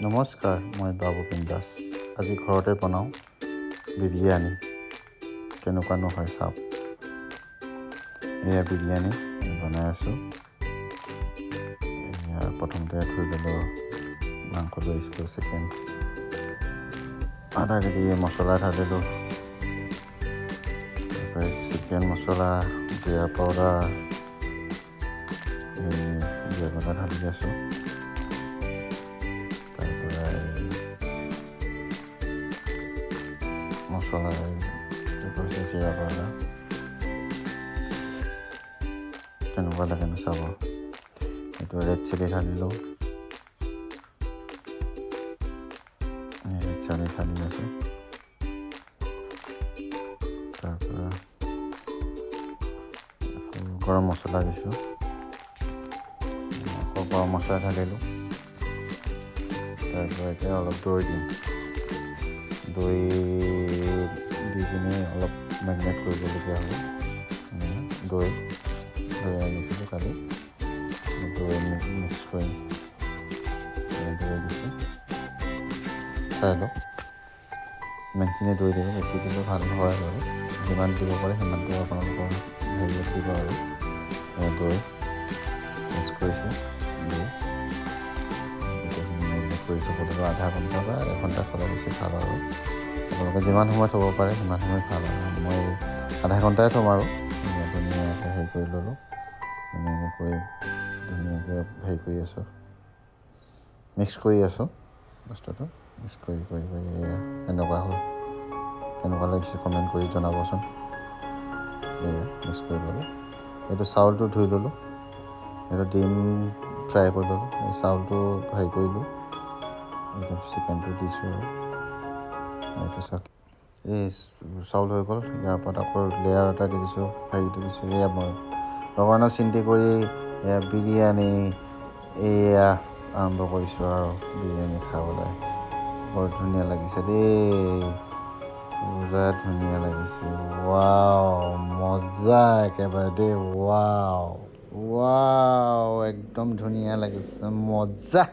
নমস্কাৰ, মই বাবু বিন্দাস। আজি ঘৰতে বনাওঁ বিৰিয়ানী। কেনেকুৱানো হয় চাওক। এয়া বিৰিয়ানী বনাই আছোঁ। প্ৰথমতে ধুই ল'লোঁ, মাংস লৈ আহিছিলোঁ। চিকেন আধা কেজি মছলা ঢালিলোঁ। তাৰপৰা চিকেন মছলা, জিৰা পাউডাৰ, ঢালি আছোঁ। মছলা কৰিছোঁ, জিৰা পাউডাৰ কেনেকুৱা লাগে চাব। এইটো ৰেড চিলি ঢালিলোঁ। ৰেড চিলি ঢালি আছোঁ। তাৰপৰা গৰম মছলা দিছোঁ। আকৌ গৰম মছলা ঢালিলোঁ। তাৰপৰা এতিয়া অলপ দৈ দিম। দৈ দি কিনি অলপ মেৰিনেট কৰিবলগীয়া হ'ব। দৈ আনিছিলোঁ কালি। দৈ মিক্স কৰি দৈ দিছোঁ। চাই লওক, ইমানখিনি দৈ দিব। বেছি দিলেও ভাল নহয় বাৰু। যিমান দিব পাৰে সিমানটো আপোনালোকৰ হেৰিয়ত দিব আৰু। দৈ মিক্স কৰিছোঁ। দৈ কৰি থ'ব লাগিব আধা ঘণ্টা বা এঘণ্টা থ'লে বেছি ভাল আৰু। আপোনালোকে যিমান সময় থ'ব পাৰে সিমান সময় ভাল আৰু। মই আধা ঘণ্টাই থ'ম আৰু। ধুনীয়াকৈ হেৰি কৰি ল'লোঁ। ধুনীয়াকৈ হেৰি কৰি আছোঁ, মিক্স কৰি আছোঁ বস্তুটো। মিক্স কৰি এয়া এনেকুৱা হ'ল। কেনেকুৱা লাগিছে কমেণ্ট কৰি জনাবচোন। এয়া মিক্স কৰি ল'লোঁ। এইটো চাউলটো ধুই ল'লোঁ। এইটো ডিম ফ্ৰাই কৰি ল'লোঁ। এই চাউলটো হেৰি কৰিলোঁ। এইটো চিকেনটো দিছোঁ আৰু এইটো চাওক। এই চাউল হৈ গ'ল। ইয়াৰ ওপৰত আকৌ লেয়াৰ এটা দি দিছোঁ, হেৰিটো দিছোঁ। এয়া মই ভগৱানক চিন্তি কৰি এয়া বিৰিয়ানী এয়া আৰম্ভ কৰিছোঁ আৰু বিৰিয়ানী খাবলৈ। বৰ ধুনীয়া লাগিছে দেই, পুৰা ধুনীয়া লাগিছে। ৱাও, মজা একেবাৰে দেই। ৱাও একদম ধুনীয়া লাগিছে, মজা।